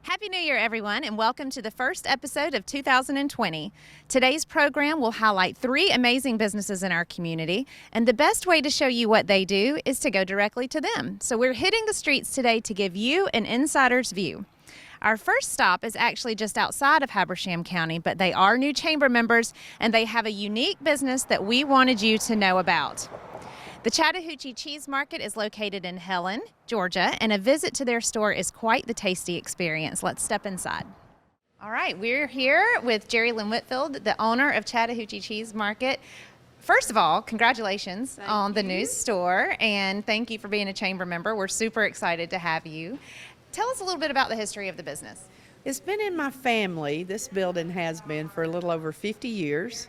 Happy New Year, everyone, and welcome to the first episode of 2020. Today's program will highlight 3 amazing businesses in our community, and the best way to show you what they do is to go directly to them. So we're hitting the streets today to give you an insider's view. Our first stop is actually just outside of Habersham County, but they are new chamber members, and they have a unique business that we wanted you to know about. The Chattahoochee Cheese Market is located in Helen, Georgia, and a visit to their store is quite the tasty experience. Let's step inside. All right, we're here with Jerry Lynn Whitfield, the owner of Chattahoochee Cheese Market. First of all, congratulations on the new store, and thank you for being a chamber member. We're super excited to have you. Tell us a little bit about the history of the business. It's been in my family. This building has been for a little over 50 years.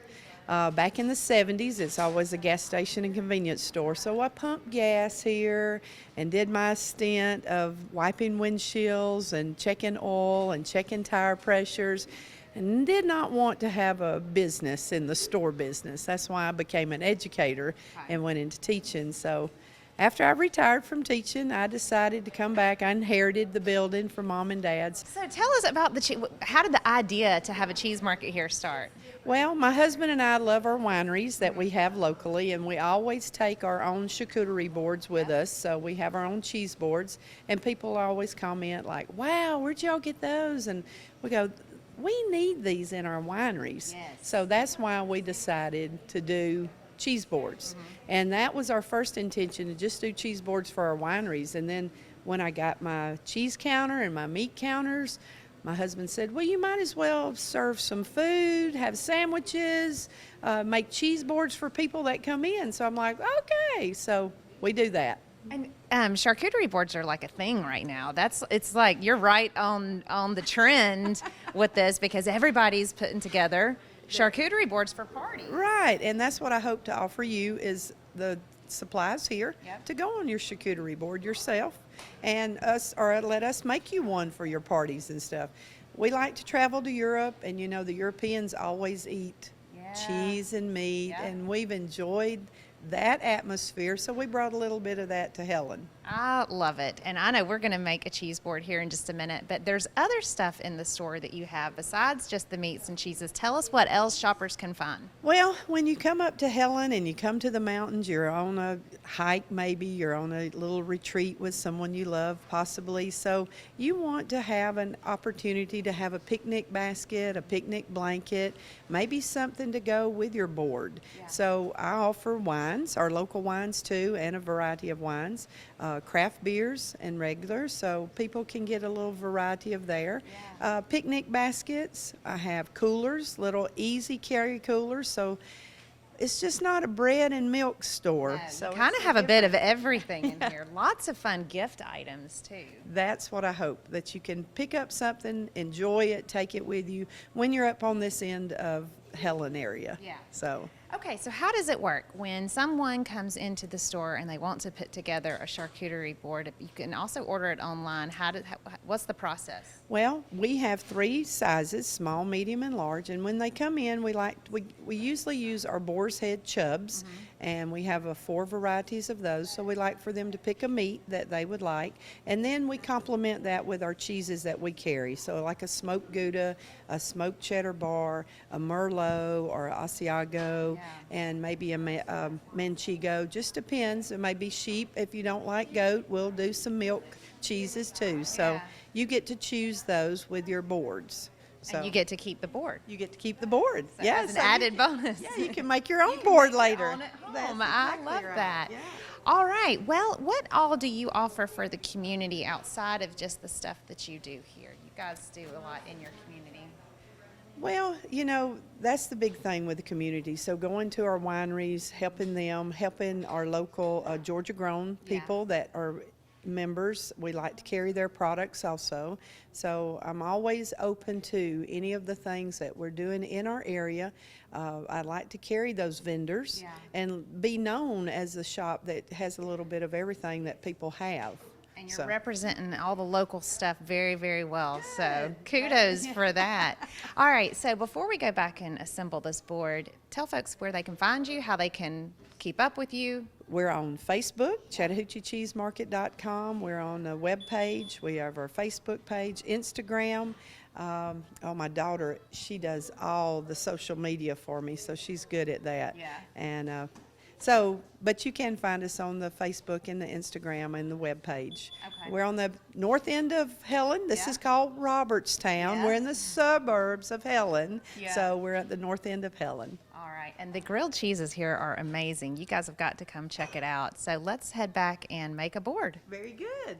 Back in the 70s, it's always a gas station and convenience store. So I pumped gas here and did my stint of wiping windshields and checking oil and checking tire pressures, and did not want to have a business in the store business. That's why I became an educator and went into teaching. So after I retired from teaching, I decided to come back. I inherited the building from Mom and Dad's. So tell us about how did the idea to have a cheese market here start? Well, my husband and I love our wineries that we have locally, and we always take our own charcuterie boards with us. So we have our own cheese boards, and people always comment like, wow, where'd y'all get those? And we go, we need these in our wineries. Yes. So that's why we decided to do cheese boards. And that was our first intention, to just do cheese boards for our wineries. And then when I got my cheese counter and my meat counters, my husband said, well, you might as well serve some food, have sandwiches, make cheese boards for people that come in. So I'm like, okay, so we do that. And charcuterie boards are like a thing right now. It's like you're right on the trend with this, because everybody's putting together charcuterie boards for parties. Right, and that's what I hope to offer you is the supplies here to go on your charcuterie board yourself, and let us make you one for your parties and stuff. We like to travel to Europe, and you know the Europeans always eat cheese and meat, and we've enjoyed that atmosphere, so we brought a little bit of that to Helen. I love it, and I know we're going to make a cheese board here in just a minute, but there's other stuff in the store that you have besides just the meats and cheeses. Tell us what else shoppers can find. Well, when you come up to Helen and you come to the mountains, you're on a hike maybe, you're on a little retreat with someone you love possibly, so you want to have an opportunity to have a picnic basket, a picnic blanket, maybe something to go with your board. So I offer wines, our local wines too, and a variety of wines. Craft beers and regulars, so people can get a little variety of there. Picnic baskets, I have coolers, little easy carry coolers, so it's just not a bread and milk store. No, so you kind of have a bit of everything in here. Lots of fun gift items too. That's what I hope, that you can pick up something, enjoy it, take it with you when you're up on this end of Helen area. So. Okay, so how does it work when someone comes into the store and they want to put together a charcuterie board? You can also order it online. What's the process? Well, we have 3 sizes, small, medium, and large. And when they come in, we usually use our boar's head chubs, and we have 4 varieties of those. So we like for them to pick a meat that they would like, and then we complement that with our cheeses that we carry. So like a smoked Gouda, a smoked cheddar bar, a Merlot, or a Asiago. And maybe a Manchego, just depends. It may be sheep. If you don't like goat, we'll do some milk cheeses too. So you get to choose those with your boards. So and you get to keep the board. You get to keep the board. So as an added bonus. Yeah, you can make your own board later. I love that. All right. Well, what all do you offer for the community outside of just the stuff that you do here? You guys do a lot in your community. Well, you know, that's the big thing with the community. So going to our wineries, helping them, helping our local Georgia-grown people that are members. We like to carry their products also. So I'm always open to any of the things that we're doing in our area. I like to carry those vendors and be known as a shop that has a little bit of everything that people have. And you're representing all the local stuff very, very well. So kudos for that. All right. So before we go back and assemble this board, tell folks where they can find you, how they can keep up with you. We're on Facebook, ChattahoocheeCheeseMarket.com. We're on the web page. We have our Facebook page, Instagram. My daughter, she does all the social media for me, so she's good at that. Yeah. And but you can find us on the Facebook and the Instagram and the web page. Okay. We're on the north end of Helen. This Yeah. is called Robertstown. Yeah. We're in the suburbs of Helen, Yeah. so we're at the north end of Helen. All right, and the grilled cheeses here are amazing. You guys have got to come check it out. So let's head back and make a board. Very good.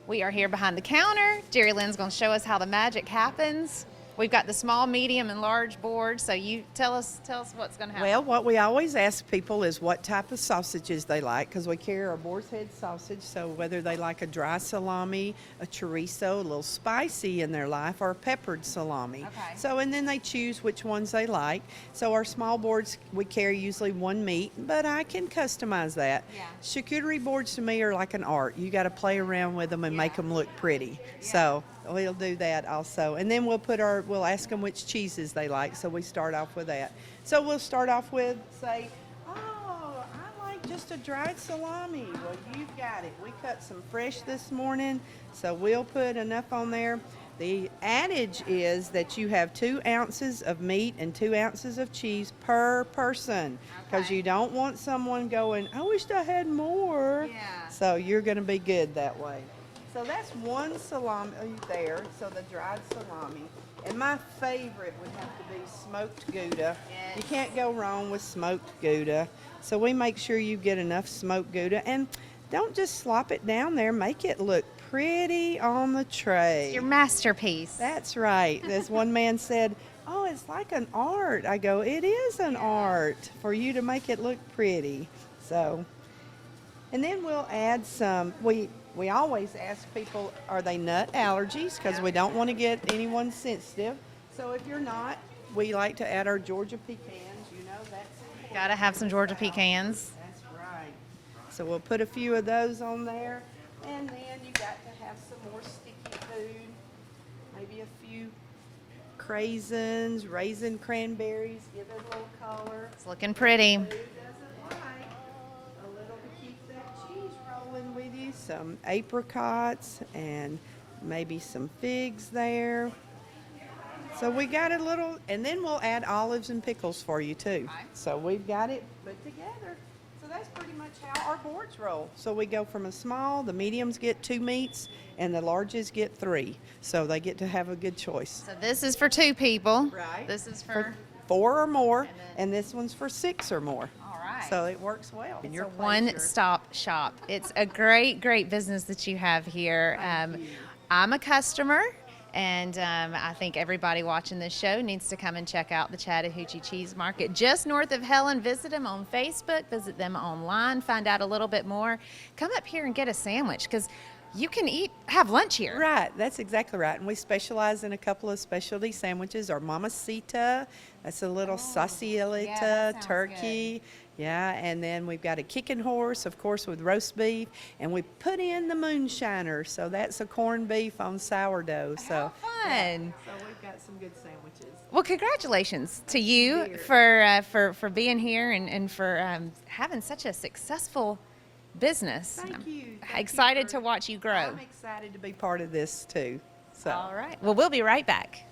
We are here behind the counter. Jerry Lynn's going to show us how the magic happens. We've got the small, medium, and large board. So you tell us what's going to happen. Well, what we always ask people is what type of sausages they like, because we carry our boar's head sausage, so whether they like a dry salami, a chorizo, a little spicy in their life, or a peppered salami. Okay. So, and then they choose which ones they like. So our small boards, we carry usually one meat, but I can customize that. Yeah. Charcuterie boards to me are like an art. You got to play around with them and make them look pretty. So we'll do that also. And then we'll ask them which cheeses they like, so we start off with that. So we'll start off with, say, oh, I like just a dried salami. Well, you've got it. We cut some fresh this morning, so we'll put enough on there. The adage is that you have 2 ounces of meat and 2 ounces of cheese per person, because Okay. you don't want someone going, I wish I had more. Yeah. So you're going to be good that way. So that's one salami there, so the dried salami. And my favorite would have to be smoked Gouda. Yes. You can't go wrong with smoked Gouda. So we make sure you get enough smoked Gouda, and don't just slop it down there. Make it look pretty on the tray. Your masterpiece. That's right. As one man said, oh, it's like an art. I go, it is an art for you to make it look pretty. So, and then we'll add some, we always ask people, are they nut allergies? Because we don't want to get anyone sensitive. So if you're not, we like to add our Georgia pecans. You know, that's important. Got to have some Georgia pecans. That's right. So we'll put a few of those on there. And then you got to have some more sticky food. Maybe a few craisins, raisin cranberries, give it a little color. It's looking pretty. Who doesn't like a little to keep that cheese rolling with you? Some apricots and maybe some figs there. So we got a little, and then we'll add olives and pickles for you too. Okay. So we've got it put together. So that's pretty much how our boards roll. So we go from a small, the mediums get 2 meats, and the larges get 3. So they get to have a good choice. So this is for 2 people. Right. This is for 4 or more, And then- and this one's for 6 or more. all right. So it works well. It's a one-stop shop. It's a great, great business that you have here. I'm a customer, and I think everybody watching this show needs to come and check out the Chattahoochee Cheese Market just north of Helen. Visit them on Facebook, visit them online, find out a little bit more. Come up here and get a sandwich, because you can have lunch here. Right, that's exactly right. And we specialize in a couple of specialty sandwiches. Our mamacita, that's a little yeah, salsicita that sounds turkey. Yeah, and then we've got a kicking horse, of course, with roast beef. And we put in the moonshiner, so that's a corned beef on sourdough. So How fun. So we've got some good sandwiches. Well, congratulations to you Dear. for being here and for having such a successful business. Thank I'm you. Thank you excited for- to watch you grow. I'm excited to be part of this too. So. All right. Well, we'll be right back.